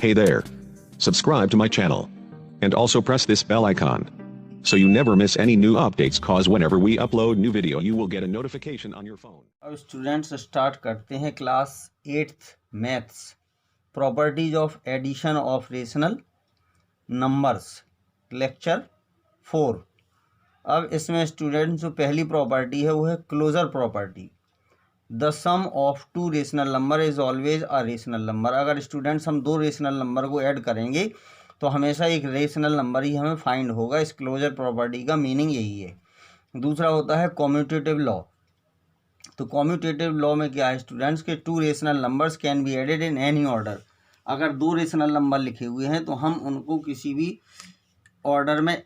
Hey there. Subscribe to my channel. And also press this bell icon. So you never miss any new updates, cause whenever we upload new video you will get a notification on your phone. अब students start करते हैं class 8th maths properties of addition of rational numbers lecture 4। अब इसमें students जो पहली property है वो है closure property. The sum of two rational number is always a rational number. अगर स्टूडेंट्स हम दो रेशनल नंबर को ऐड करेंगे तो हमेशा एक रेशनल नंबर ही हमें फाइंड होगा। इस क्लोजर प्रॉपर्टी का मीनिंग यही है। दूसरा होता है कॉम्यूटेटिव लॉ। तो कॉम्यूटेटिव लॉ में क्या है स्टूडेंट्स के two rational numbers can be added in any order. अगर दो रेशनल नंबर लिखे हुए हैं तो हम उनको किसी भी ऑर्डर में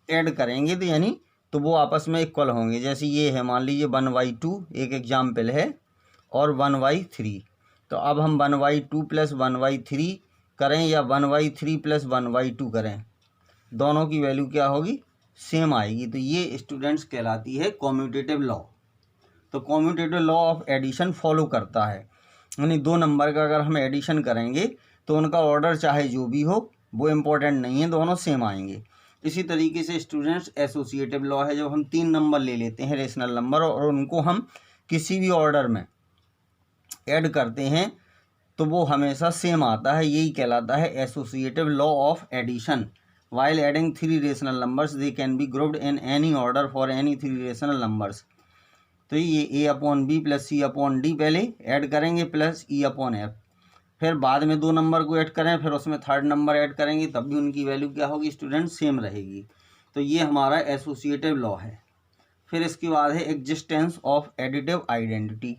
ऐड करेंगे तो यानी तो वो आपस में इक्वल होंगे। जैसे ये है, मान लीजिए 1/2 एक एग्जाम्पल है और 1/3। तो अब हम 1/2 प्लस 1/3 करें या 1/3 प्लस 1/2 करें, दोनों की वैल्यू क्या होगी, सेम आएगी। तो ये स्टूडेंट्स कहलाती है कॉम्यूटेटिव लॉ। तो commutative law of addition follow करता है, यानी दो नंबर का अगर हम एडिशन करेंगे तो उनका ऑर्डर चाहे जो भी हो वो इम्पोर्टेंट नहीं है, दोनों सेम आएंगे। इसी तरीके से स्टूडेंट्स एसोसिएटिव लॉ है, जब हम तीन नंबर ले लेते हैं रेशनल नंबर और उनको हम किसी भी ऑर्डर में ऐड करते हैं तो वो हमेशा सेम आता है। यही कहलाता है associative law of addition. While adding three rational numbers they can be grouped in any order for any three rational numbers. तो ये a/b प्लस c/d पहले ऐड करेंगे प्लस e/f, फिर बाद में दो नंबर को ऐड करें फिर उसमें थर्ड नंबर ऐड करेंगे तब भी उनकी वैल्यू क्या होगी स्टूडेंट, सेम रहेगी। तो ये हमारा एसोसिएटिव लॉ है। फिर इसके बाद है एग्जिस्टेंस ऑफ एडिटिव आइडेंटिटी।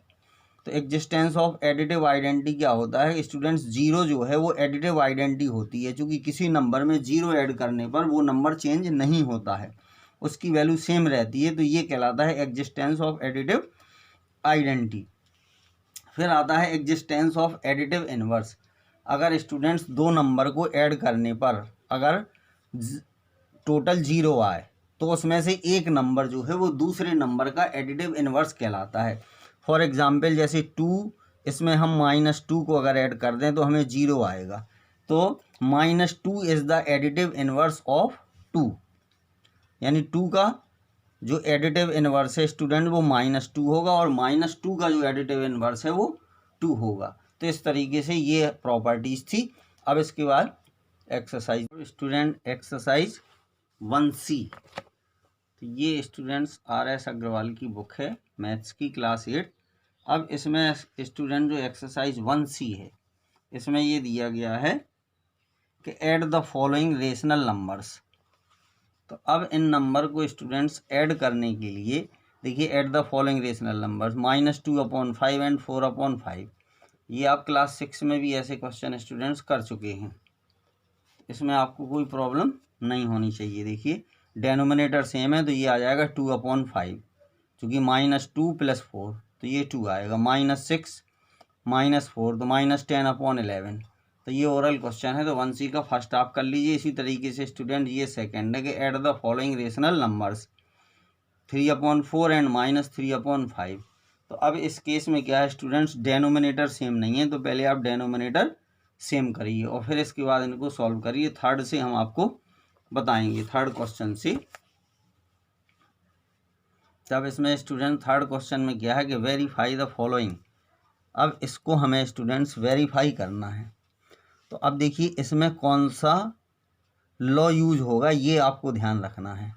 तो एग्जिस्टेंस ऑफ एडिटिव आइडेंटिटी क्या होता है स्टूडेंट्स, जीरो जो है वो एडिटिव आइडेंटिटी होती है, क्योंकि किसी नंबर में जीरो ऐड करने पर वो नंबर चेंज नहीं होता है, उसकी वैल्यू सेम रहती है। तो ये कहलाता है एग्जिस्टेंस ऑफ एडिटिव आइडेंटिटी। फिर आता है एग्जिस्टेंस ऑफ एडिटिव इनवर्स। अगर स्टूडेंट्स दो नंबर को ऐड करने पर अगर टोटल जीरो आए तो उसमें से एक नंबर जो है वो दूसरे नंबर का एडिटिव इनवर्स कहलाता है। फॉर एग्जांपल जैसे 2, इसमें हम -2 को अगर ऐड कर दें तो हमें जीरो आएगा। तो -2 is the additive inverse of 2, यानी 2 का जो एडिटिव इनवर्स है स्टूडेंट वो -2 होगा और -2 का जो एडिटिव इनवर्स है वो 2 होगा। तो इस तरीके से ये प्रॉपर्टीज़ थी। अब इसके बाद एक्सरसाइज स्टूडेंट एक्सरसाइज 1C। तो ये स्टूडेंट्स RS अग्रवाल की बुक है मैथ्स की क्लास 8। अब इसमें स्टूडेंट जो एक्सरसाइज 1C है इसमें ये दिया गया है कि add the following rational numbers. तो अब इन नंबर को स्टूडेंट्स ऐड करने के लिए देखिए, add the following rational numbers -2/5 and 4/5। ये आप क्लास 6 में भी ऐसे क्वेश्चन स्टूडेंट्स कर चुके हैं, इसमें आपको कोई प्रॉब्लम नहीं होनी चाहिए। देखिए डेनोमिनेटर सेम है तो ये आ जाएगा 2/5, क्योंकि -2 + 4 तो ये 2 आएगा, -6 -4 तो -10/11। तो ये ओरल क्वेश्चन है, तो 1C का फर्स्ट आप कर लीजिए। इसी तरीके से स्टूडेंट ये सेकंड है कि add the following rational numbers 3/4 and -3/5। तो अब इस केस में क्या है स्टूडेंट्स, डेनोमिनेटर सेम नहीं है तो पहले आप डेनोमिनेटर सेम करिए और फिर इसके बाद इनको सॉल्व करिए। थर्ड से हम आपको बताएंगे, थर्ड क्वेश्चन से। तब इसमें स्टूडेंट थर्ड क्वेश्चन में क्या है कि वेरीफाई द फॉलोइंग। अब इसको हमें स्टूडेंट्स वेरीफाई करना है। तो अब देखिए इसमें कौन सा लॉ यूज होगा ये आपको ध्यान रखना है।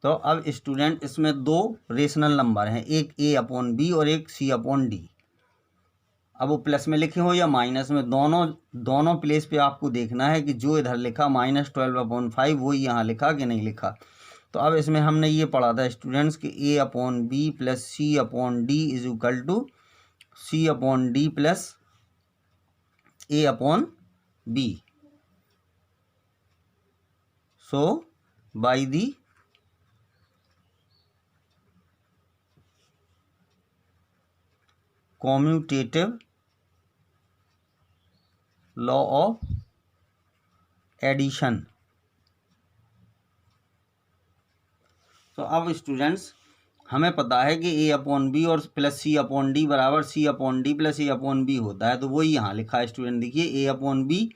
तो अब स्टूडेंट इसमें दो रेशनल नंबर हैं, एक a/b और एक c/d। अब वो प्लस में लिखे हो या माइनस में, दोनों प्लेस पे आपको देखना है कि जो इधर लिखा -12/5 वो यहाँ लिखा कि नहीं लिखा। तो अब इसमें हमने ये पढ़ा था स्टूडेंट्स कि a/b plus c/d is equal to c/d plus a/b। So by the commutative law of addition. तो अब स्टूडेंट्स हमें पता है कि ए अपॉन बी और प्लस सी अपॉन डी बराबर C upon D plus A upon B होता है, तो वही यहाँ लिखा है स्टूडेंट। देखिए A upon B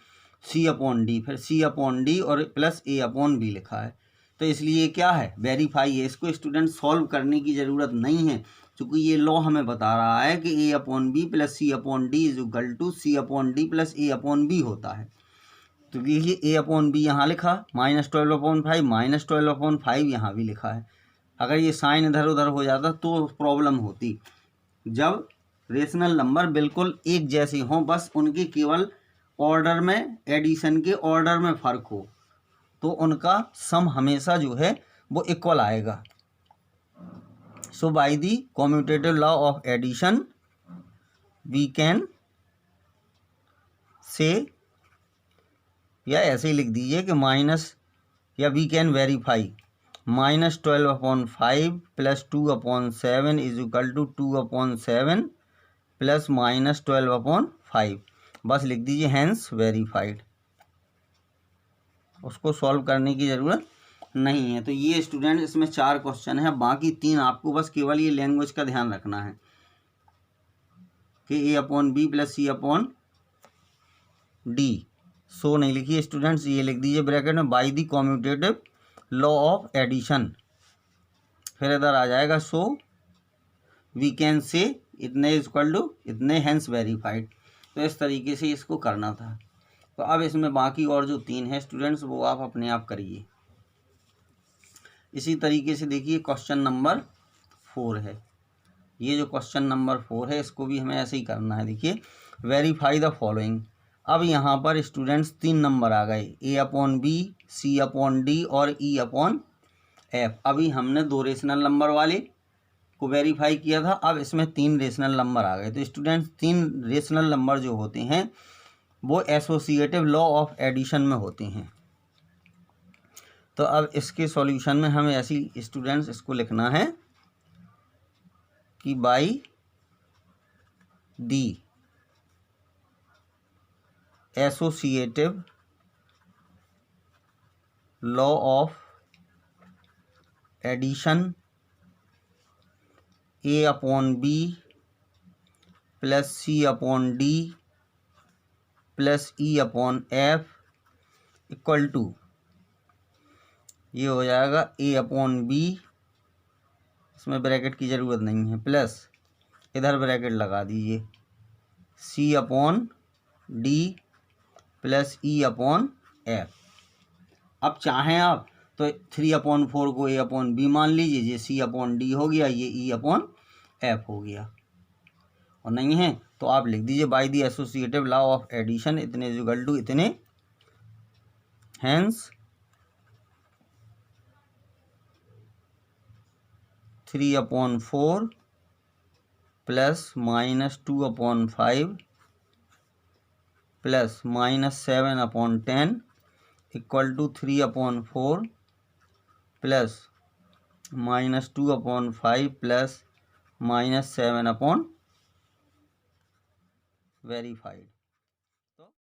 C upon D, फिर सी अपॉन डी और प्लस ए अपॉन बी लिखा है, तो इसलिए क्या है, वेरीफाई है। इसको स्टूडेंट सॉल्व करने की ज़रूरत नहीं है, क्योंकि ये लॉ हमें बता रहा है कि ए upon B plus C upon D is equal to C upon D plus A upon B होता है। तो देखिए ए अपॉन बी यहाँ लिखा, -12/5 -12/5 यहाँ भी लिखा है। अगर ये साइन इधर उधर हो जाता तो प्रॉब्लम होती। जब रेशनल नंबर बिल्कुल एक जैसे हों, बस उनके केवल ऑर्डर में, एडिशन के ऑर्डर में फ़र्क हो, तो उनका सम हमेशा जो है वो इक्वल आएगा। So by the commutative law of addition we can say, या ऐसे ही लिख दीजिए कि माइनस, या we can verify -12/5 plus 2/7 is equal to 2/7 plus -12/5, बस लिख दीजिए हैंस वेरीफाइड। उसको सॉल्व करने की ज़रूरत नहीं है। तो ये स्टूडेंट इसमें 4 क्वेश्चन है, बाकी 3 आपको बस केवल ये लैंग्वेज का ध्यान रखना है कि ए अपॉन बी प्लस सी अपॉन डी, सो नहीं लिखिए स्टूडेंट्स, ये लिख दीजिए ब्रैकेट में by the commutative law of addition, फिर इधर आ जाएगा सो वी कैन से इतने इक्वल टू इतने हैंस वेरीफाइड। तो इस तरीके से इसको करना था। तो अब इसमें बाकी और जो 3 है स्टूडेंट्स वो आप अपने आप करिए। इसी तरीके से देखिए क्वेश्चन नंबर 4 है, ये जो क्वेश्चन नंबर 4 है इसको भी हमें ऐसे ही करना है। देखिए वेरीफाई द फॉलोइंग। अब यहाँ पर स्टूडेंट्स 3 नंबर आ गए, ए upon B, C upon D और ई अपॉन एफ। अभी हमने 2 रेशनल नंबर वाले को वेरीफाई किया था, अब इसमें 3 रेशनल नंबर आ गए। तो स्टूडेंट्स 3 रेशनल नंबर जो होते हैं वो एसोसिएटिव लॉ ऑफ एडिशन में होते हैं। तो अब इसके सॉल्यूशन में हमें ऐसी स्टूडेंट्स इसको लिखना है कि by the associative law of addition A upon B plus C upon D plus E upon F equal to, ये हो जाएगा ए अपॉन बी, इसमें ब्रैकेट की ज़रूरत नहीं है, प्लस इधर ब्रैकेट लगा दीजिए C upon D plus E upon F. अब चाहें आप तो 3/4 को ए अपॉन बी मान लीजिए, ये सी अपॉन डी हो गया, ये ई अपॉन एफ हो गया, और नहीं है तो आप लिख दीजिए by the associative law of addition इतने इक्वल टू इतने, hence 3/4 plus -2/5 plus -7/10 equal to 3/4 plus -2/5 plus -7/, verified.